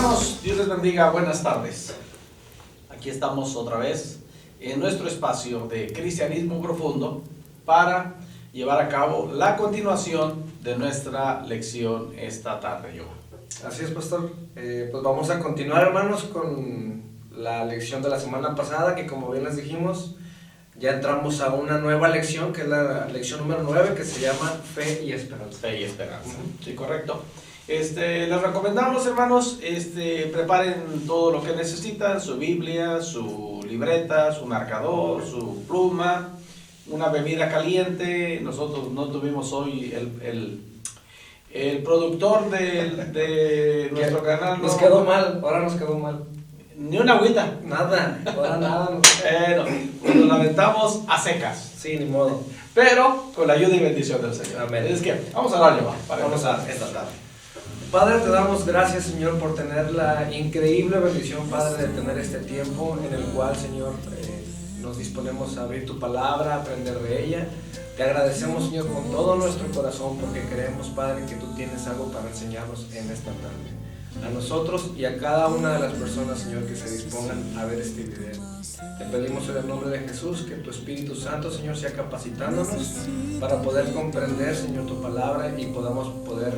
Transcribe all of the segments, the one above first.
Hermanos, Dios les bendiga, buenas tardes. Aquí estamos otra vez en nuestro espacio de Cristianismo Profundo para llevar a cabo la continuación de nuestra lección esta tarde. Así es, pastor. Pues vamos a continuar, hermanos, con la lección de la semana pasada, que como bien les dijimos, ya entramos a una nueva lección, que es la lección número 9, que se llama Fe y Esperanza. Fe y Esperanza, sí, correcto. Les recomendamos, hermanos, preparen todo lo que necesitan: su Biblia, su libreta, su marcador, su pluma, una bebida caliente. Nosotros no tuvimos hoy el productor de nuestro canal. Nos quedó mal, ahora nos quedó mal. Ni una agüita. Nada, ahora nada. Nos lamentamos a secas. Sí, ni modo. Pero con la ayuda y bendición del Señor. Amén. Es que vamos a darle para Vamos empezar a- esta tarde. Padre, te damos gracias, Señor, por tener la increíble bendición, Padre, de tener este tiempo en el cual, Señor, nos disponemos a abrir tu palabra, a aprender de ella. Te agradecemos, Señor, con todo nuestro corazón, porque creemos, Padre, que tú tienes algo para enseñarnos en esta tarde. A nosotros y a cada una de las personas, Señor, que se dispongan a ver este video. Te pedimos en el nombre de Jesús que tu Espíritu Santo, Señor, sea capacitándonos para poder comprender, Señor, tu palabra y podamos poder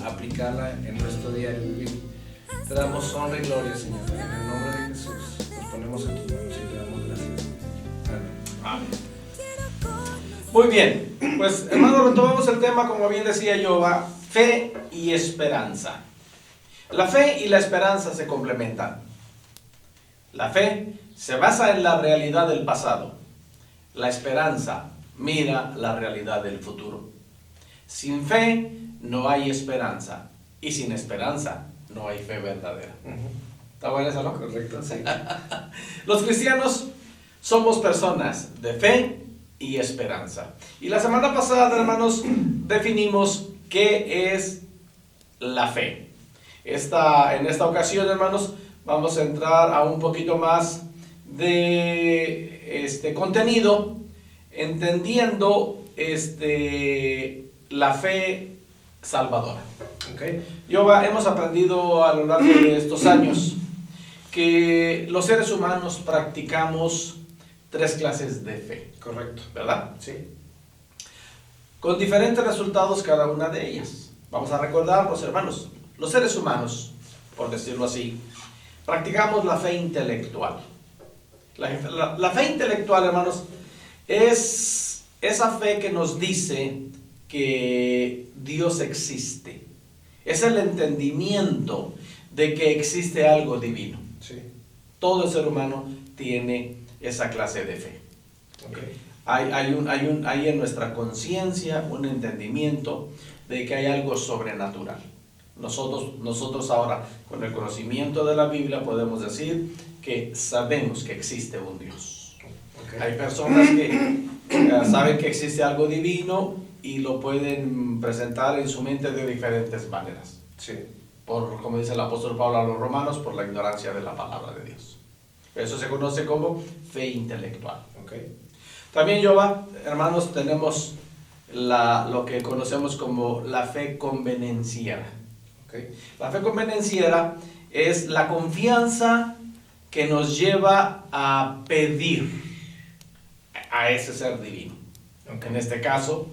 aplicarla en nuestro día de vivir. Te damos honra y gloria, Señor. En el nombre de Jesús nos ponemos en tus manos y te damos gracias. Amén. Amén. Muy bien, pues hermanos, retomamos el tema, como bien decía yo, fe y esperanza. La fe y la esperanza se complementan. La fe se basa en la realidad del pasado. La esperanza mira la realidad del futuro. Sin fe no hay esperanza, y sin esperanza no hay fe verdadera. ¿Está buena esa, no? Correcto, sí. Los cristianos somos personas de fe y esperanza. Y la semana pasada, hermanos, definimos qué es la fe. En esta ocasión, hermanos, vamos a entrar a un poquito más de contenido, entendiendo la fe salvadora. Okay. Hemos aprendido a lo largo de estos años que los seres humanos practicamos 3 clases de fe. Correcto. ¿Verdad? Sí. Con diferentes resultados cada una de ellas. Vamos a recordar, los hermanos, los seres humanos, por decirlo así, practicamos la fe intelectual. La fe intelectual, hermanos, es esa fe que nos dice que Dios existe. Es el entendimiento de que existe algo divino. Sí. Todo el ser humano tiene esa clase de fe. Okay. Hay en nuestra conciencia un entendimiento de que hay algo sobrenatural. Nosotros ahora, con el conocimiento de la Biblia, podemos decir que sabemos que existe un Dios. Okay. Hay personas que saben que existe algo divino y lo pueden presentar en su mente de diferentes maneras. Sí. Como dice el apóstol Pablo a los romanos, por la ignorancia de la palabra de Dios. Eso se conoce como fe intelectual. Okay. También, hermanos, tenemos lo que conocemos como la fe convenenciera. Okay. La fe convenenciera es la confianza que nos lleva a pedir a ese ser divino. Okay. En este caso,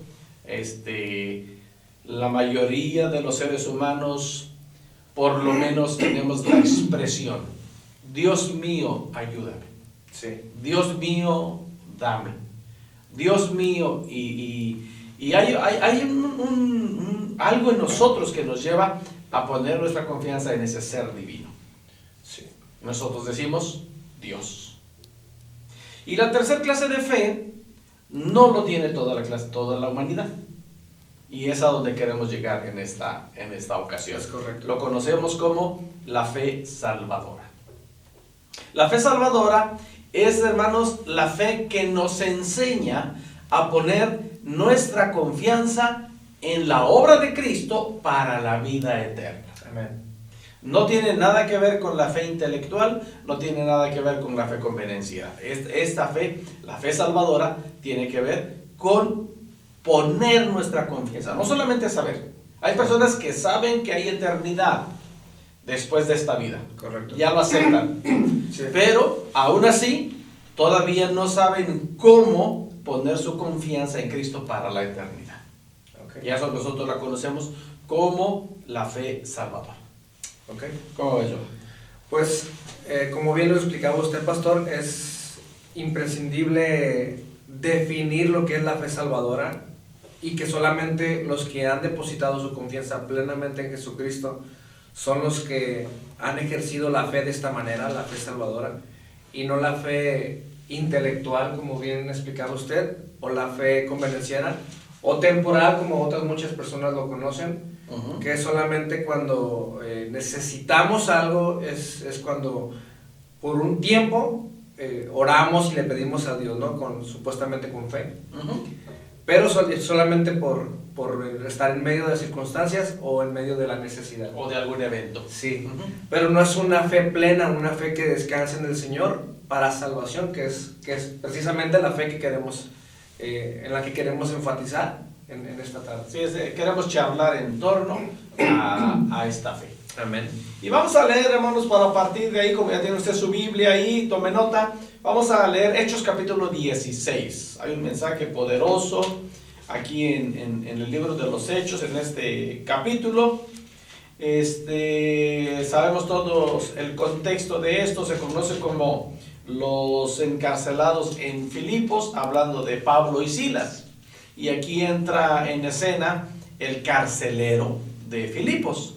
la mayoría de los seres humanos, por lo menos, tenemos la expresión: Dios mío, ayúdame. Sí. Dios mío, dame. Dios mío, y hay algo en nosotros que nos lleva a poner nuestra confianza en ese ser divino. Sí. Nosotros decimos Dios. Y la tercera clase de fe no lo tiene toda la humanidad. Y es a donde queremos llegar en esta ocasión. Es correcto. Lo conocemos como la fe salvadora. La fe salvadora es, hermanos, la fe que nos enseña a poner nuestra confianza en la obra de Cristo para la vida eterna. Amén. No tiene nada que ver con la fe intelectual, no tiene nada que ver con la fe convenenciera. Esta fe, la fe salvadora, tiene que ver con poner nuestra confianza. No solamente saber. Hay personas que saben que hay eternidad, después de esta vida. Correcto. Ya lo aceptan. Sí. Pero aún así, todavía no saben cómo poner su confianza en Cristo para la eternidad. Okay. Y eso nosotros la conocemos como la fe salvadora. Okay. ¿Cómo ves yo? Pues, como bien lo explicaba usted, pastor, es imprescindible definir lo que es la fe salvadora y que solamente los que han depositado su confianza plenamente en Jesucristo son los que han ejercido la fe de esta manera, la fe salvadora, y no la fe intelectual, como bien explicaba usted, o la fe convenenciera, o temporal, como otras muchas personas lo conocen. Uh-huh. Que solamente cuando necesitamos algo es cuando por un tiempo oramos y le pedimos a Dios, ¿no? Supuestamente con fe. Uh-huh. Pero solamente por estar en medio de circunstancias o en medio de la necesidad. O de algún evento. Sí, uh-huh. Pero no es una fe plena, una fe que descansa en el Señor para salvación, que es precisamente la fe que queremos, en la que queremos enfatizar en esta tarde. Sí, queremos charlar en torno a esta fe. Amén. Y vamos a leer, hermanos, para partir de ahí, como ya tiene usted su Biblia ahí, tome nota, vamos a leer Hechos capítulo 16. Hay un mensaje poderoso aquí en el libro de los Hechos, en este capítulo. Sabemos todos el contexto de esto, se conoce como los encarcelados en Filipos, hablando de Pablo y Silas. Y aquí entra en escena el carcelero de Filipos.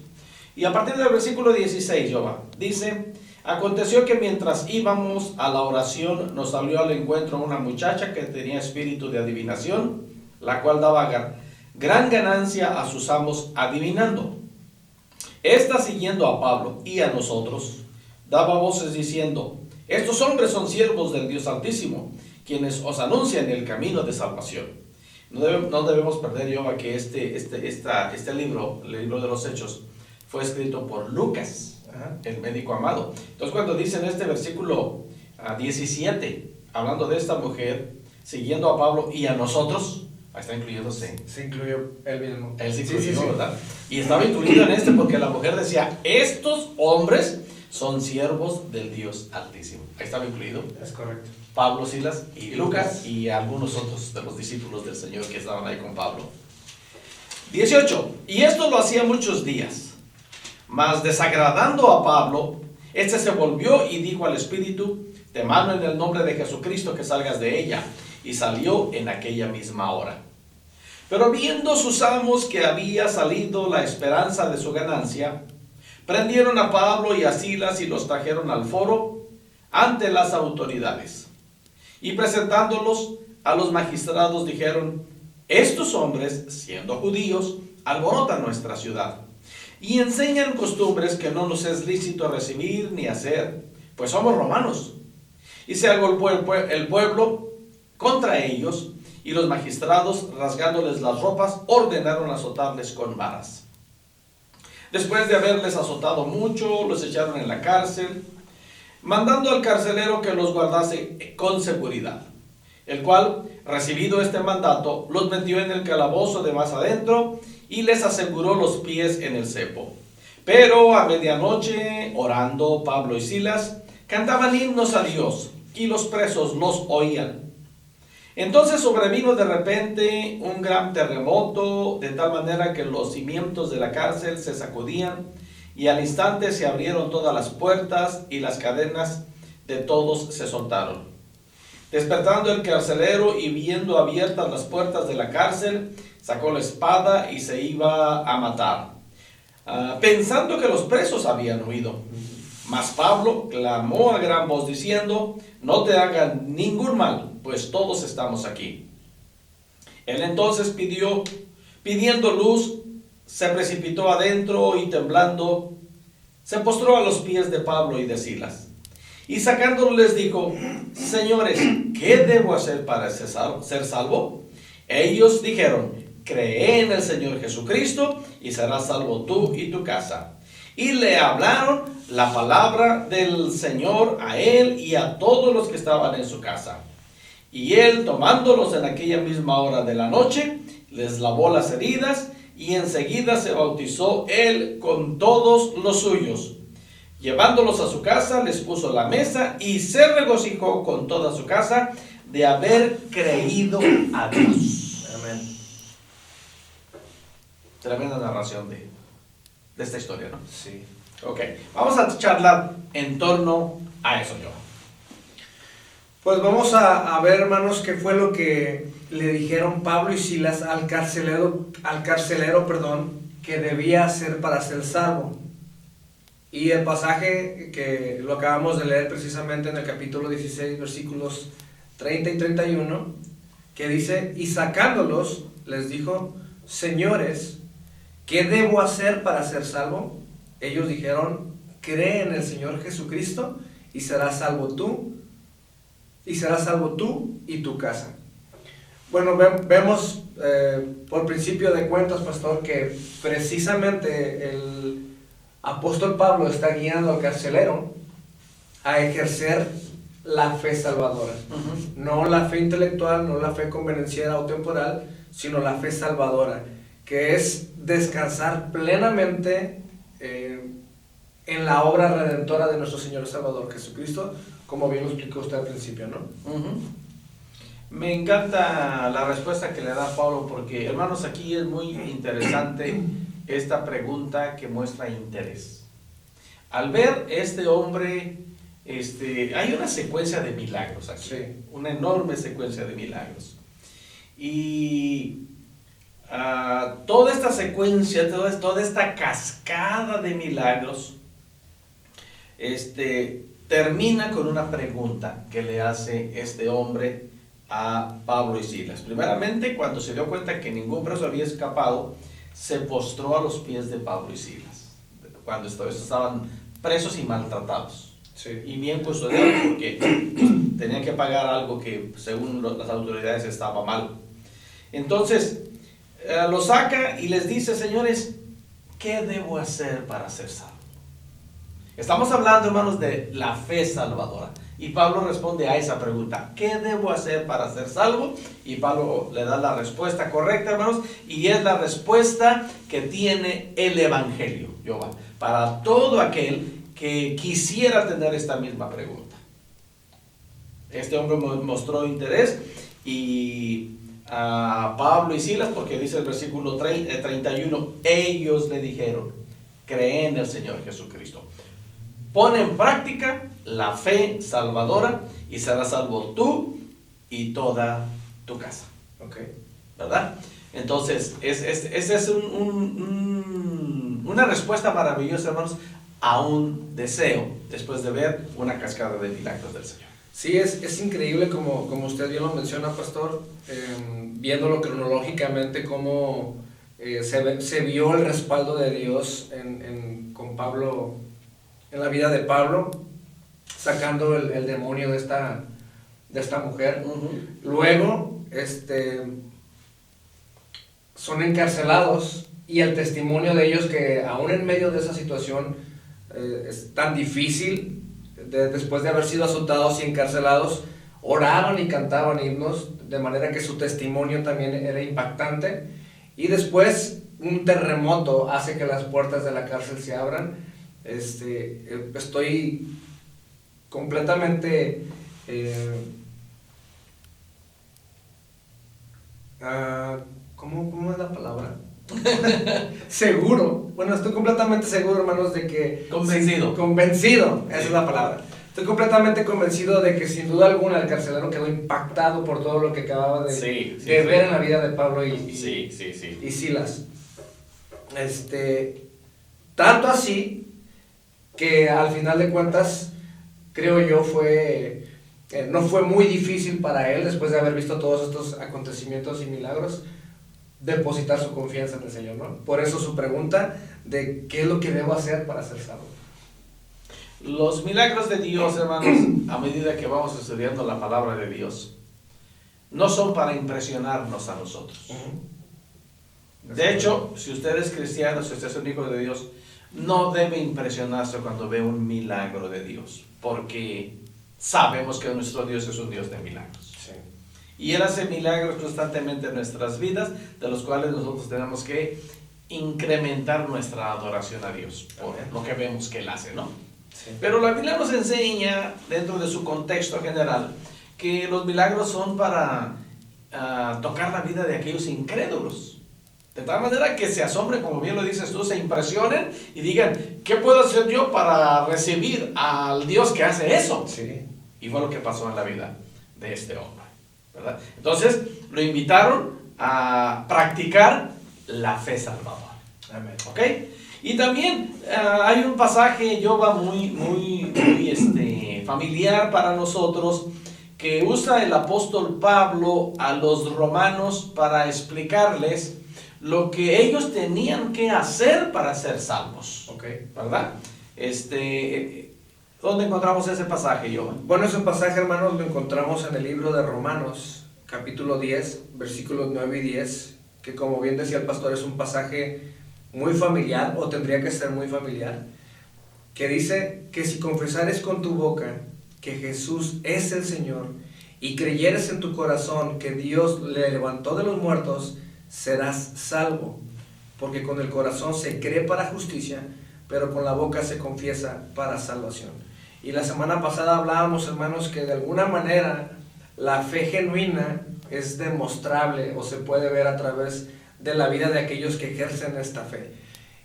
Y a partir del versículo 16, Jehová, dice: aconteció que mientras íbamos a la oración, nos salió al encuentro una muchacha que tenía espíritu de adivinación, la cual daba gran ganancia a sus amos adivinando. Esta, siguiendo a Pablo y a nosotros, daba voces diciendo: estos hombres son siervos del Dios Altísimo, quienes os anuncian el camino de salvación. No debemos perder, Jehová, que este libro, el libro de los Hechos, fue escrito por Lucas, el médico amado. Entonces, cuando dice en este versículo 17, hablando de esta mujer, siguiendo a Pablo y a nosotros, ahí está incluyéndose. Se incluyó él mismo. Él se incluyó, sí. ¿Verdad? Y estaba incluido en este porque la mujer decía: estos hombres son siervos del Dios Altísimo. Ahí estaba incluido. Es correcto. Pablo, Silas y Lucas y algunos otros de los discípulos del Señor que estaban ahí con Pablo. 18. Y esto lo hacía muchos días, mas desagradando a Pablo, este se volvió y dijo al espíritu: te mando en el nombre de Jesucristo que salgas de ella. Y salió en aquella misma hora. Pero viendo sus amos que había salido la esperanza de su ganancia, prendieron a Pablo y a Silas y los trajeron al foro ante las autoridades. Y presentándolos a los magistrados dijeron: estos hombres, siendo judíos, alborotan nuestra ciudad y enseñan costumbres que no nos es lícito recibir ni hacer, pues somos romanos. Y se agolpó el pueblo contra ellos, y los magistrados, rasgándoles las ropas, ordenaron azotarles con varas. Después de haberles azotado mucho, los echaron en la cárcel, mandando al carcelero que los guardase con seguridad, el cual, recibido este mandato, los metió en el calabozo de más adentro y les aseguró los pies en el cepo. Pero a medianoche, orando Pablo y Silas, cantaban himnos a Dios, y los presos los oían. Entonces sobrevino de repente un gran terremoto, de tal manera que los cimientos de la cárcel se sacudían, y al instante se abrieron todas las puertas, y las cadenas de todos se soltaron. Despertando el carcelero y viendo abiertas las puertas de la cárcel, sacó la espada y se iba a matar, pensando que los presos habían huido. Mas Pablo clamó a gran voz diciendo: no te hagan ningún mal, pues todos estamos aquí. Él entonces pidiendo luz, se precipitó adentro y temblando, se postró a los pies de Pablo y de Silas. Y sacándoles dijo: señores, ¿qué debo hacer para ser salvo? Ellos dijeron: cree en el Señor Jesucristo y serás salvo tú y tu casa. Y le hablaron la palabra del Señor a él y a todos los que estaban en su casa. Y él, tomándolos en aquella misma hora de la noche, les lavó las heridas y enseguida se bautizó él con todos los suyos. Llevándolos a su casa, les puso la mesa y se regocijó con toda su casa de haber creído a Dios. Amén. Tremenda narración de esta historia, ¿no? Sí. Ok, vamos a charlar en torno a eso, yo. Pues vamos a ver, hermanos, qué fue lo que le dijeron Pablo y Silas al carcelero, que debía hacer para ser salvo. Y el pasaje que lo acabamos de leer precisamente en el capítulo 16, versículos 30 y 31, que dice: y sacándolos, les dijo: señores, ¿qué debo hacer para ser salvo? Ellos dijeron: cree en el Señor Jesucristo y serás salvo tú y tu casa. Bueno, vemos por principio de cuentas, pastor, que precisamente el apóstol Pablo está guiando al carcelero a ejercer la fe salvadora. No la fe intelectual, no la fe convenenciera o temporal, sino la fe salvadora, que es descansar plenamente en la obra redentora de nuestro Señor y Salvador Jesucristo, como bien lo explicó usted al principio, ¿no? Me encanta la respuesta que le da Pablo, porque, hermanos, aquí es muy interesante esta pregunta que muestra interés. Al ver este hombre, hay una secuencia de milagros aquí, sí, una enorme secuencia de milagros. Y toda esta secuencia, toda esta cascada de milagros, termina con una pregunta que le hace este hombre a Pablo y Silas. Primeramente, cuando se dio cuenta que ningún preso había escapado, se postró a los pies de Pablo y Silas, cuando estos estaban presos y maltratados, sí, y bien custodiados, porque tenían que pagar algo que según las autoridades estaba mal. Entonces lo saca y les dice: señores, ¿qué debo hacer para ser salvo? Estamos hablando, hermanos, de la fe salvadora. Y Pablo responde a esa pregunta: ¿qué debo hacer para ser salvo? Y Pablo le da la respuesta correcta, hermanos, y es la respuesta que tiene el Evangelio, Jehová, para todo aquel que quisiera tener esta misma pregunta. Este hombre mostró interés, y a Pablo y Silas, porque dice el versículo 31, ellos le dijeron: cree en el Señor Jesucristo. Pone en práctica la fe salvadora y serás salvo tú y toda tu casa. okay, ¿Verdad? Entonces, esa es una respuesta maravillosa, hermanos, a un deseo, después de ver una cascada de milagros del Señor. Sí, es increíble como usted bien lo menciona, pastor, viéndolo cronológicamente, cómo se vio el respaldo de Dios con Pablo, en la vida de Pablo, sacando el demonio de esta mujer. Luego, son encarcelados, y el testimonio de ellos, que aún en medio de esa situación es tan difícil, después de haber sido azotados y encarcelados, oraban y cantaban himnos, de manera que su testimonio también era impactante. Y después un terremoto hace que las puertas de la cárcel se abran. Estoy completamente ¿cómo es la palabra? Seguro. Bueno, estoy completamente seguro, hermanos, de que... Convencido, esa es la palabra. Estoy completamente convencido de que sin duda alguna el carcelero quedó impactado por todo lo que acababa de ver en la vida de Pablo y Silas. Tanto así que al final de cuentas, creo yo, no fue muy difícil para él, después de haber visto todos estos acontecimientos y milagros, depositar su confianza en el Señor, ¿no? Por eso su pregunta de qué es lo que debo hacer para ser salvo. Los milagros de Dios, hermanos, a medida que vamos estudiando la palabra de Dios, no son para impresionarnos a nosotros. De hecho, si usted es cristiano, si usted es un hijo de Dios, no debe impresionarse cuando ve un milagro de Dios, porque sabemos que nuestro Dios es un Dios de milagros. Sí. Y Él hace milagros constantemente en nuestras vidas, de los cuales nosotros tenemos que incrementar nuestra adoración a Dios, por lo que vemos que Él hace, ¿no? Sí. Pero la Biblia nos enseña, dentro de su contexto general, que los milagros son para tocar la vida de aquellos incrédulos. De tal manera que se asombren, como bien lo dices tú, se impresionen y digan, ¿qué puedo hacer yo para recibir al Dios que hace eso? Sí. Y fue lo que pasó en la vida de este hombre, ¿verdad? Entonces, lo invitaron a practicar la fe salvadora. Amén. ¿Ok? Y también hay un pasaje, Yoba, muy familiar para nosotros, que usa el apóstol Pablo a los romanos para explicarles lo que ellos tenían que hacer para ser salvos. Ok. ¿Verdad? ¿Dónde encontramos ese pasaje, Yoba? Bueno, ese pasaje, hermanos, lo encontramos en el libro de Romanos, capítulo 10, versículos 9 y 10, que como bien decía el pastor, es un pasaje muy familiar, o tendría que ser muy familiar, que dice que si confesares con tu boca que Jesús es el Señor y creyeres en tu corazón que Dios le levantó de los muertos, serás salvo, porque con el corazón se cree para justicia, pero con la boca se confiesa para salvación. Y la semana pasada hablábamos, hermanos, que de alguna manera la fe genuina es demostrable o se puede ver a través de la vida de aquellos que ejercen esta fe.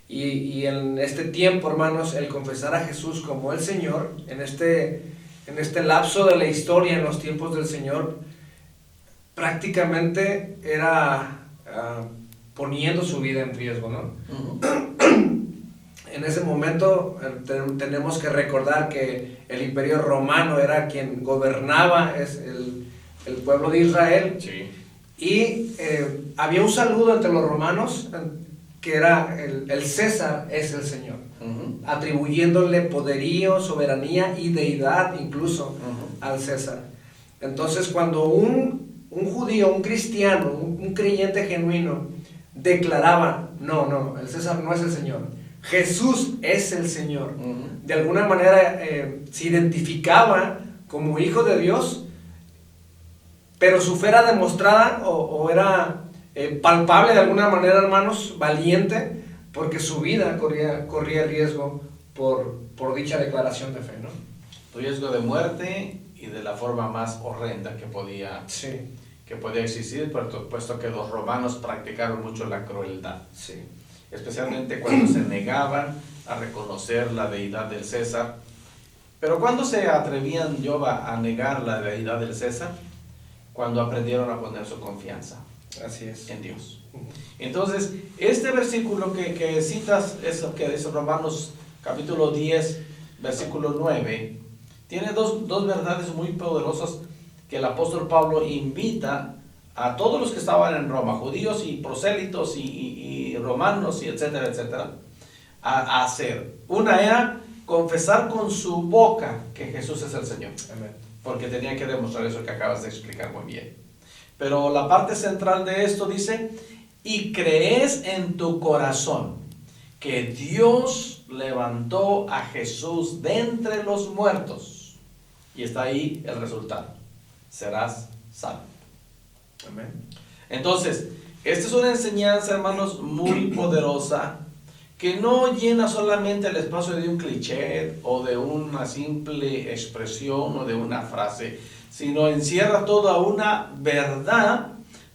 Y en este tiempo, hermanos, el confesar a Jesús como el Señor, en este lapso de la historia, en los tiempos del Señor, prácticamente era poniendo su vida en riesgo, ¿no? Uh-huh. En ese momento tenemos que recordar que el imperio romano era quien gobernaba el pueblo de Israel. Sí. Y había un saludo entre los romanos que era el César es el Señor, uh-huh, atribuyéndole poderío, soberanía y deidad incluso, uh-huh, al César. Entonces cuando un judío, un cristiano, un creyente genuino declaraba, no, el César no es el Señor, Jesús es el Señor, uh-huh, de alguna manera se identificaba como hijo de Dios, pero su fe era demostrada o era palpable de alguna manera, hermanos, valiente, porque su vida corría riesgo por dicha declaración de fe, ¿no? Riesgo de muerte y de la forma más horrenda que podía existir, puesto que los romanos practicaron mucho la crueldad. Sí. Especialmente cuando se negaban a reconocer la deidad del César. Pero ¿cuándo se atrevían, Yoba, a negar la deidad del César? Cuando aprendieron a poner su confianza. Así es. En Dios. Entonces, este versículo que citas, que es Romanos capítulo 10, versículo 9, tiene dos verdades muy poderosas que el apóstol Pablo invita a todos los que estaban en Roma, judíos y prosélitos y romanos y etcétera, etcétera, a hacer. Una era confesar con su boca que Jesús es el Señor. Amén. Porque tenía que demostrar eso que acabas de explicar muy bien. Pero la parte central de esto dice, y crees en tu corazón que Dios levantó a Jesús de entre los muertos. Y está ahí el resultado. Serás salvo. Amén. Entonces, esta es una enseñanza, hermanos, muy poderosa, que no llena solamente el espacio de un cliché o de una simple expresión o de una frase, sino encierra toda una verdad,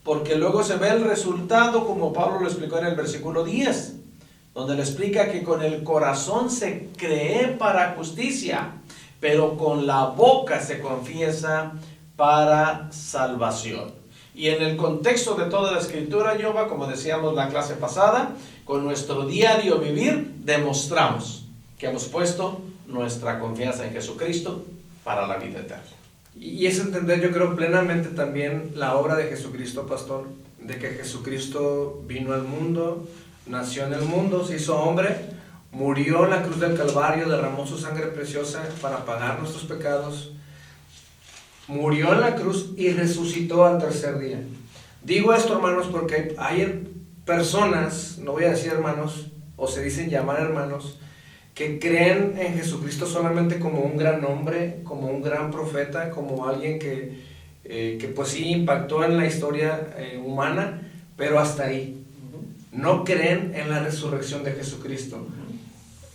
porque luego se ve el resultado, como Pablo lo explicó en el versículo 10, donde le explica que con el corazón se cree para justicia, pero con la boca se confiesa para salvación. Y en el contexto de toda la escritura, Yoba, como decíamos la clase pasada, con nuestro diario vivir demostramos que hemos puesto nuestra confianza en Jesucristo para la vida eterna. Y es entender, yo creo, plenamente también la obra de Jesucristo, pastor, de que Jesucristo vino al mundo, nació en el mundo, se hizo hombre, murió en la cruz del Calvario, derramó su sangre preciosa para pagar nuestros pecados, murió en la cruz y resucitó al tercer día. Digo esto, hermanos, porque hay personas, no voy a decir hermanos, o se dicen llamar hermanos, que creen en Jesucristo solamente como un gran hombre, como un gran profeta, como alguien que pues sí impactó en la historia humana, pero hasta ahí. no creen en la resurrección de Jesucristo.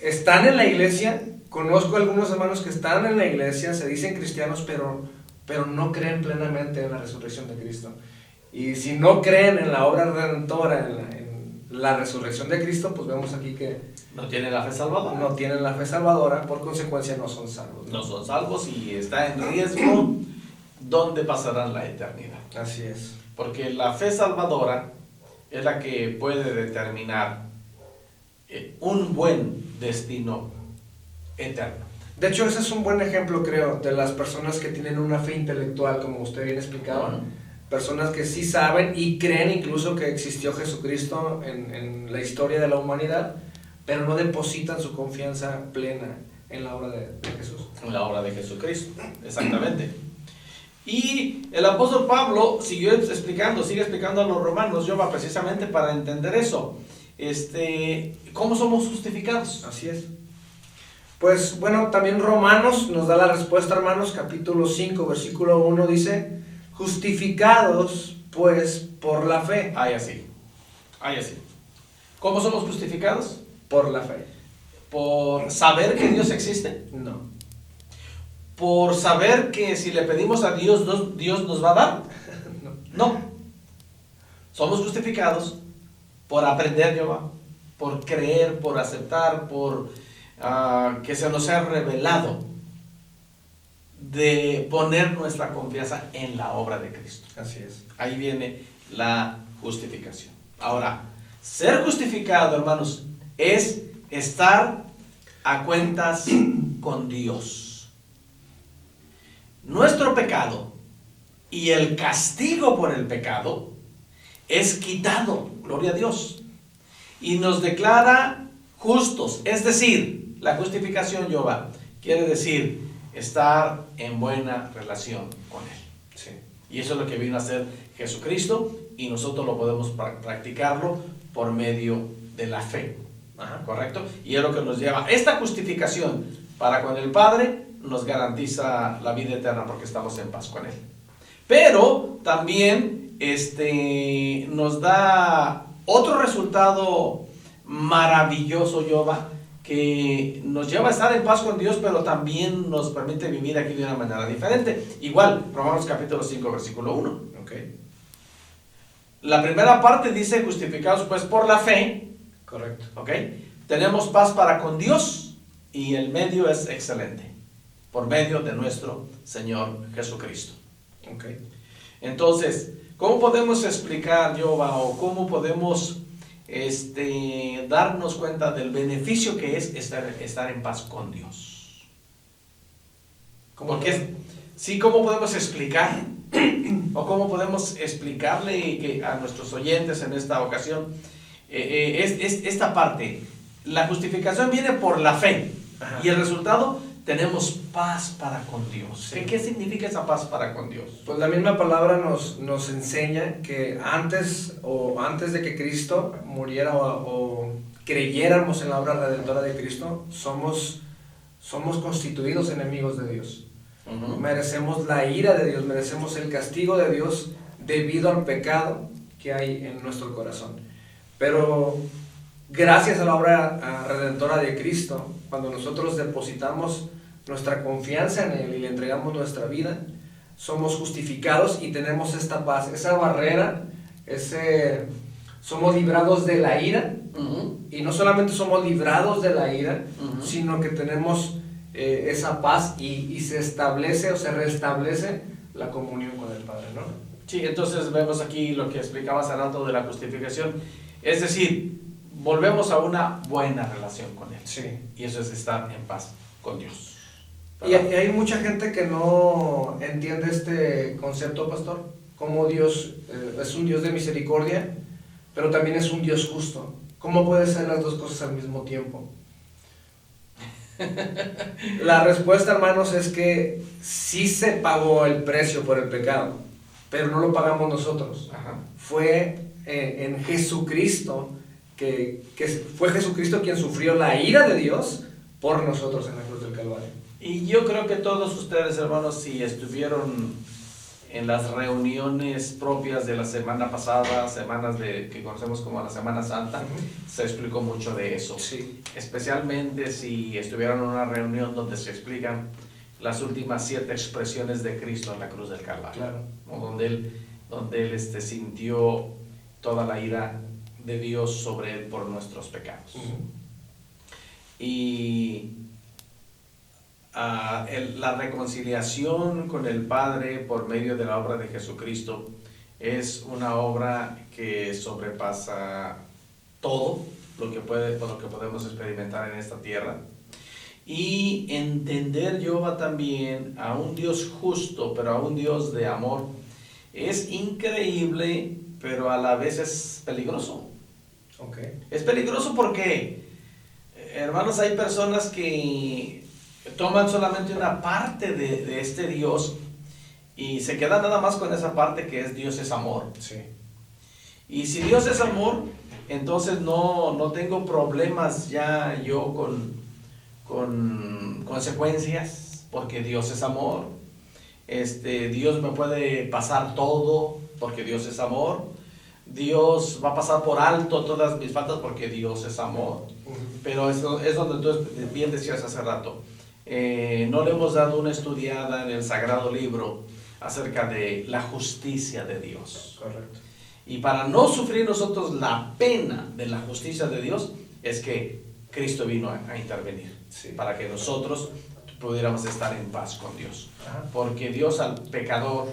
Están en la iglesia, conozco algunos hermanos que están en la iglesia, se dicen cristianos, pero no creen plenamente en la resurrección de Cristo. Y si no creen en la obra redentora, en la resurrección de Cristo, pues vemos aquí que no tienen la fe salvadora. No tienen la fe salvadora, por consecuencia no son salvos. No son salvos y está en riesgo donde pasarán la eternidad. Así es. Porque la fe salvadora es la que puede determinar un buen destino eterno. De hecho, ese es un buen ejemplo, creo, de las personas que tienen una fe intelectual, como usted bien explicaba. Personas que sí saben y creen incluso que existió Jesucristo en la historia de la humanidad, pero no depositan su confianza plena en la obra de Jesús. En la obra de Jesucristo, exactamente. Y el apóstol Pablo sigue explicando a los romanos, Jehová, precisamente para entender eso. ¿Cómo somos justificados? Así es. Pues bueno, también Romanos nos da la respuesta, hermanos, capítulo 5, versículo 1 dice: justificados pues por la fe. Ahí así. ¿Cómo somos justificados? Por la fe. ¿Por saber que Dios existe? No. ¿Por saber que si le pedimos a Dios, Dios nos va a dar? No. Somos justificados por aprender, Jehová, por creer, por aceptar, por que se nos ha revelado, de poner nuestra confianza en la obra de Cristo. Así es. Ahí viene la justificación. Ahora, ser justificado, hermanos, es estar a cuentas con Dios. Nuestro pecado y el castigo por el pecado es quitado, gloria a Dios, y nos declara justos. Es decir, la justificación, Jehová, quiere decir estar en buena relación con Él. Sí. Y eso es lo que vino a hacer Jesucristo, y nosotros lo podemos practicarlo por medio de la fe. ¿Correcto? Y es lo que nos lleva. Esta justificación para con el Padre nos garantiza la vida eterna porque estamos en paz con Él. Pero también nos da otro resultado maravilloso, Jehová, que nos lleva a estar en paz con Dios, pero también nos permite vivir aquí de una manera diferente. Igual, Romanos capítulo 5, versículo 1. Okay. La primera parte dice: justificados pues por la fe. Correcto. Okay. Tenemos paz para con Dios, y el medio es excelente, por medio de nuestro Señor Jesucristo. Okay. Entonces, ¿cómo podemos explicar, Jehová, o cómo podemos darnos cuenta del beneficio que es estar en paz con Dios? Porque ¿cómo podemos explicar? ¿O cómo podemos explicarle a nuestros oyentes en esta ocasión esta parte? La justificación viene por la fe. Ajá. Y el resultado, tenemos paz para con Dios. Sí. ¿Qué significa esa paz para con Dios? Pues la misma palabra nos enseña que antes de que Cristo muriera o creyéramos en la obra redentora de Cristo, somos constituidos enemigos de Dios. Uh-huh. Merecemos la ira de Dios, merecemos el castigo de Dios debido al pecado que hay en nuestro corazón. Pero gracias a la obra redentora de Cristo, cuando nosotros depositamos nuestra confianza en Él y le entregamos nuestra vida, somos justificados y tenemos esta paz, esa barrera, somos librados de la ira. Uh-huh. Y no solamente somos librados de la ira, uh-huh, sino que tenemos esa paz y se establece o se restablece la comunión con el Padre, ¿no? Sí, entonces vemos aquí lo que explicabas al rato de la justificación, es decir, volvemos a una buena relación con Él. Sí. Y eso es estar en paz con Dios. Y hay mucha gente que no entiende este concepto, pastor, como Dios es un Dios de misericordia, pero también es un Dios justo. ¿Cómo puede ser las dos cosas al mismo tiempo? La respuesta, hermanos, es que sí se pagó el precio por el pecado, pero no lo pagamos nosotros. Ajá. Fue en Jesucristo, que fue Jesucristo quien sufrió la ira de Dios por nosotros en la cruz del Calvario. Y yo creo que todos ustedes, hermanos, si estuvieron en las reuniones propias de la semana pasada, que conocemos como la Semana Santa, se explicó mucho de eso. Sí. Especialmente si estuvieron en una reunión donde se explican las últimas 7 expresiones de Cristo en la cruz del Calvario. Claro. ¿No? Donde él sintió toda la ira de Dios sobre él por nuestros pecados. Y la reconciliación con el Padre por medio de la obra de Jesucristo es una obra que sobrepasa todo lo que podemos experimentar en esta tierra. Y entender Jehová también a un Dios justo, pero a un Dios de amor, es increíble, pero a la vez es peligroso. Okay. Es peligroso porque, hermanos, hay personas que toman solamente una parte de este Dios y se quedan nada más con esa parte que es Dios es amor. Sí. Y si Dios es amor, entonces no tengo problemas ya yo con consecuencias, porque Dios es amor. Dios me puede pasar todo porque Dios es amor. Dios va a pasar por alto todas mis faltas porque Dios es amor. Pero eso es donde tú bien decías hace rato. No le hemos dado una estudiada en el Sagrado Libro acerca de la justicia de Dios. Correcto. Y para no sufrir nosotros la pena de la justicia de Dios, es que Cristo vino a intervenir. Sí. Para que nosotros pudiéramos estar en paz con Dios. Ajá. Porque Dios al pecador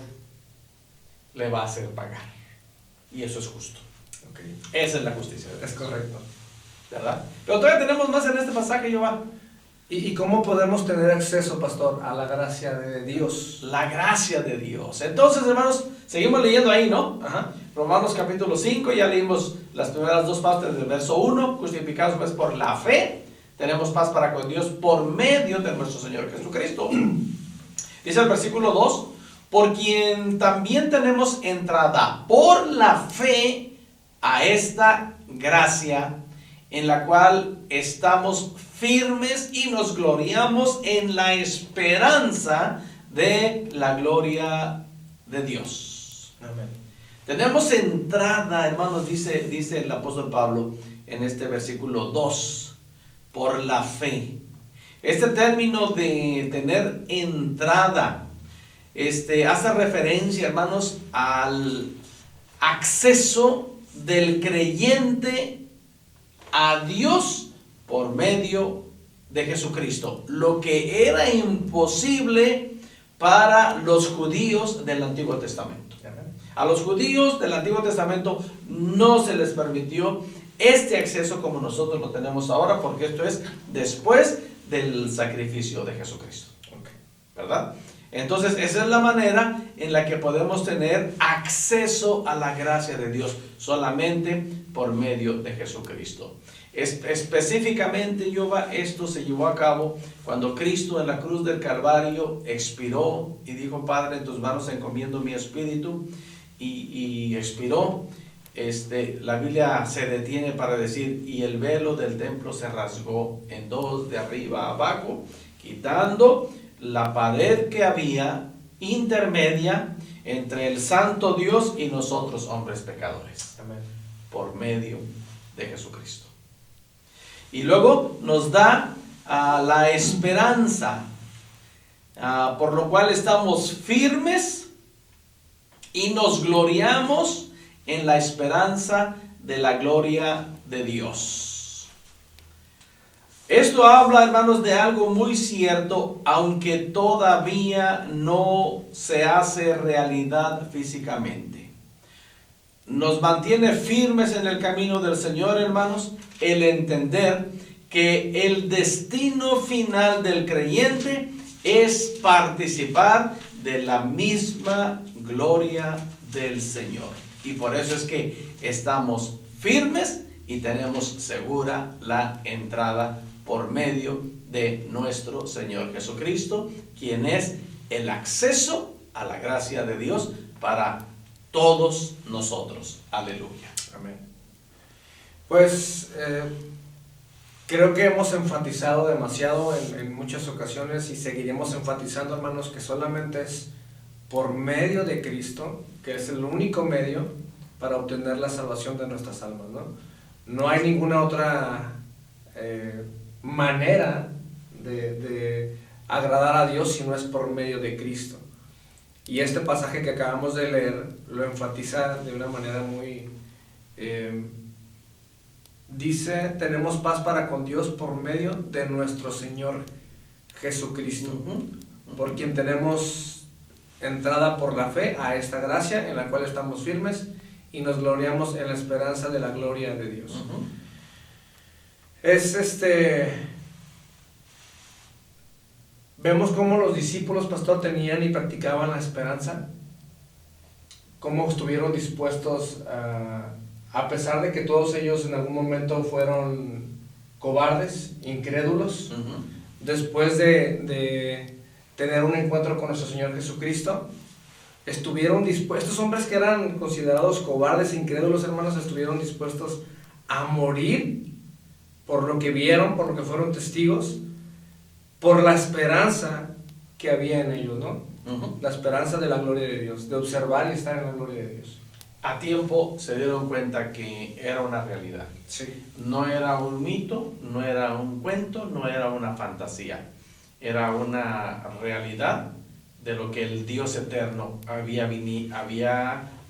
le va a hacer pagar. Y eso es justo. Okay. Esa es la justicia de Dios. Es correcto. ¿Verdad? Pero todavía tenemos más en este pasaje, Jehová. ¿Y cómo podemos tener acceso, pastor, a la gracia de Dios? La gracia de Dios. Entonces, hermanos, seguimos leyendo ahí, ¿no? Ajá. Romanos capítulo 5, ya leímos las primeras 2 partes del verso 1, justificados pues por la fe, tenemos paz para con Dios por medio de nuestro Señor Jesucristo. Dice el versículo 2, por quien también tenemos entrada por la fe a esta gracia, en la cual estamos firmes y nos gloriamos en la esperanza de la gloria de Dios. Amén. Tenemos entrada, hermanos, dice el apóstol Pablo en este versículo 2, por la fe. Este término de tener entrada, hace referencia, hermanos, al acceso del creyente a Dios por medio de Jesucristo. Lo que era imposible para los judíos del Antiguo Testamento. A los judíos del Antiguo Testamento no se les permitió este acceso como nosotros lo tenemos ahora, porque esto es después del sacrificio de Jesucristo. ¿Verdad? Entonces, esa es la manera en la que podemos tener acceso a la gracia de Dios, solamente por medio de Jesucristo. Específicamente, Jehová, esto se llevó a cabo cuando Cristo en la cruz del Calvario expiró y dijo: Padre, en tus manos encomiendo mi espíritu, y expiró. La Biblia se detiene para decir: y el velo del templo se rasgó en 2 de arriba a abajo, quitando la pared que había intermedia entre el santo Dios y nosotros, hombres pecadores. Amén. Por medio de Jesucristo. Y luego nos da la esperanza, por lo cual estamos firmes y nos gloriamos en la esperanza de la gloria de Dios. Esto habla, hermanos, de algo muy cierto, aunque todavía no se hace realidad físicamente. Nos mantiene firmes en el camino del Señor, hermanos, el entender que el destino final del creyente es participar de la misma gloria del Señor. Y por eso es que estamos firmes y tenemos segura la entrada por medio de nuestro Señor Jesucristo, quien es el acceso a la gracia de Dios para todos nosotros. Aleluya. Amén. Pues creo que hemos enfatizado demasiado en muchas ocasiones y seguiremos enfatizando, hermanos, que solamente es por medio de Cristo, que es el único medio para obtener la salvación de nuestras almas, ¿no? No hay ninguna otra manera de agradar a Dios si no es por medio de Cristo. Y este pasaje que acabamos de leer lo enfatiza de una manera muy... dice, tenemos paz para con Dios por medio de nuestro Señor Jesucristo, por quien tenemos entrada por la fe a esta gracia en la cual estamos firmes y nos gloriamos en la esperanza de la gloria de Dios. Vemos cómo los discípulos, pastor, tenían y practicaban la esperanza, cómo estuvieron dispuestos a pesar de que todos ellos en algún momento fueron cobardes, incrédulos, después de tener un encuentro con nuestro Señor Jesucristo, estuvieron dispuestos, estos hombres que eran considerados cobardes, incrédulos, hermanos, estuvieron dispuestos a morir por lo que vieron, por lo que fueron testigos, por la esperanza que había en ellos, ¿no? La esperanza de la gloria de Dios, de observar y estar en la gloria de Dios. A tiempo se dieron cuenta que era una realidad. Sí. No era un mito, no era un cuento, no era una fantasía. Era una realidad de lo que el Dios eterno había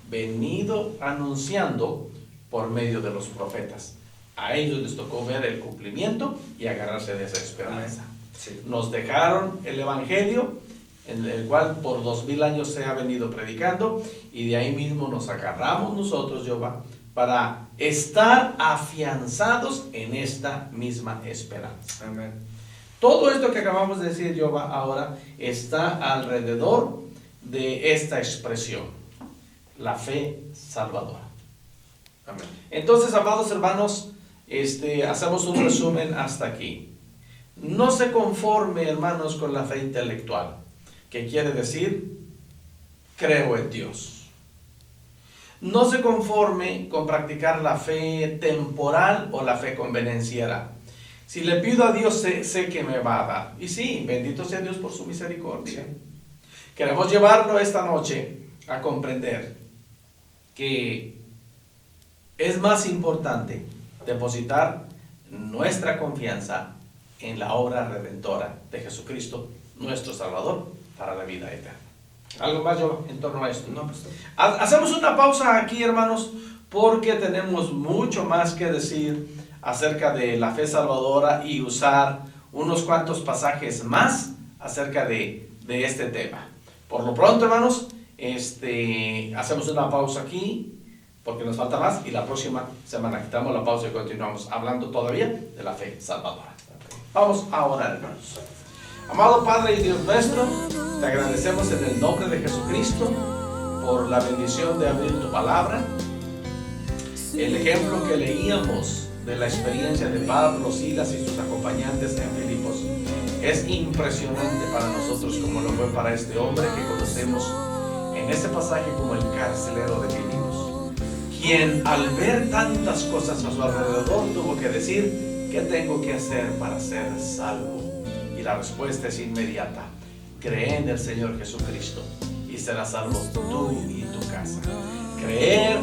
venido anunciando por medio de los profetas. A ellos les tocó ver el cumplimiento y agarrarse de esa esperanza. Sí. Nos dejaron el evangelio, en el cual por 2000 años se ha venido predicando, y de ahí mismo nos agarramos nosotros, Jehová, para estar afianzados en esta misma esperanza. Amén. Todo esto que acabamos de decir, Jehová, ahora está alrededor de esta expresión, la fe salvadora. Amén. Entonces, amados hermanos, hacemos un resumen hasta aquí. No se conforme, hermanos, con la fe intelectual, que quiere decir, creo en Dios. No se conforme con practicar la fe temporal o la fe convenenciera. Si le pido a Dios, sé que me va a dar. Y sí, bendito sea Dios por su misericordia. Queremos llevarlo esta noche a comprender que es más importante depositar nuestra confianza en la obra redentora de Jesucristo, nuestro Salvador, para la vida eterna. ¿Algo más, yo en torno a esto? No, pastor. Hacemos una pausa aquí, hermanos, porque tenemos mucho más que decir acerca de la fe salvadora y usar unos cuantos pasajes más acerca de este tema. Por lo pronto, hermanos, hacemos una pausa aquí porque nos falta más, y la próxima semana quitamos la pausa y continuamos hablando todavía de la fe salvadora. Vamos a orar, hermanos. Amado Padre y Dios nuestro, te agradecemos en el nombre de Jesucristo por la bendición de abrir tu palabra. El ejemplo que leíamos de la experiencia de Pablo, Silas y sus acompañantes en Filipos es impresionante para nosotros, como lo fue para este hombre que conocemos en este pasaje como el carcelero de Filipos, quien al ver tantas cosas a su alrededor tuvo que decir: ¿qué tengo que hacer para ser salvo? Y la respuesta es inmediata: cree en el Señor Jesucristo y serás salvo tú y tu casa. Creer,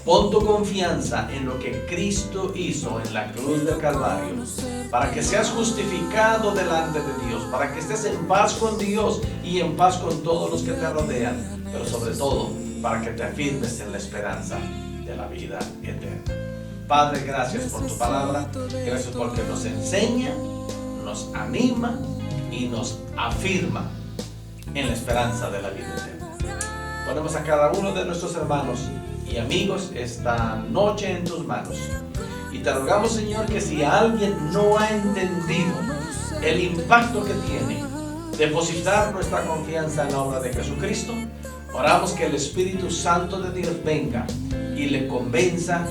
pon tu confianza en lo que Cristo hizo en la cruz del Calvario, para que seas justificado delante de Dios, para que estés en paz con Dios y en paz con todos los que te rodean, pero sobre todo para que te afirmes en la esperanza de la vida eterna. Padre, gracias por tu palabra, gracias porque nos enseña, nos anima y nos afirma en la esperanza de la vida eterna. Ponemos a cada uno de nuestros hermanos y amigos esta noche en tus manos, y te rogamos, Señor, que si alguien no ha entendido el impacto que tiene depositar nuestra confianza en la obra de Jesucristo, oramos que el Espíritu Santo de Dios venga y le convenza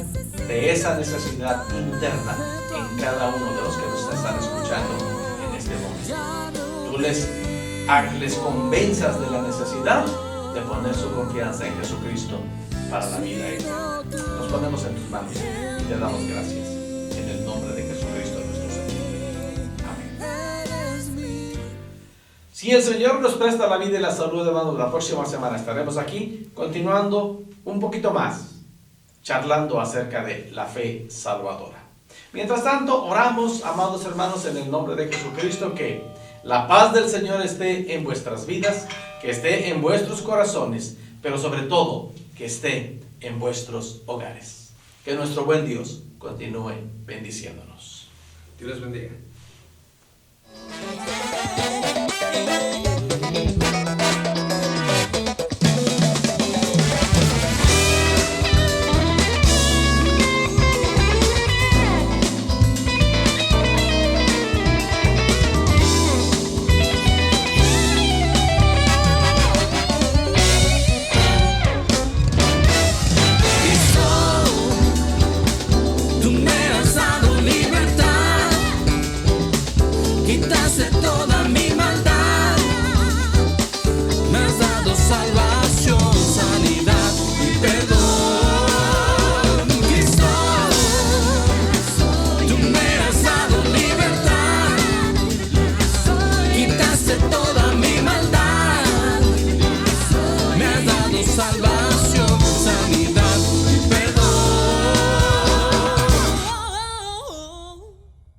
de esa necesidad interna en cada uno de los que nos están escuchando en este momento. Tú les convenzas de la necesidad de poner su confianza en Jesucristo para la vida eterna. Nos ponemos en tus manos y te damos gracias en el nombre de Jesucristo nuestro Señor. Amén. Si el Señor nos presta la vida y la salud, hermanos, la próxima semana estaremos aquí continuando un poquito más, charlando acerca de la fe salvadora. Mientras tanto, oramos, amados hermanos, en el nombre de Jesucristo, que la paz del Señor esté en vuestras vidas, que esté en vuestros corazones, pero sobre todo, que esté en vuestros hogares. Que nuestro buen Dios continúe bendiciéndonos. Dios les bendiga. Quitaste toda mi maldad, me has dado salvación, sanidad y perdón. Cristo, tú me has dado libertad, quitaste toda mi maldad, me has dado salvación.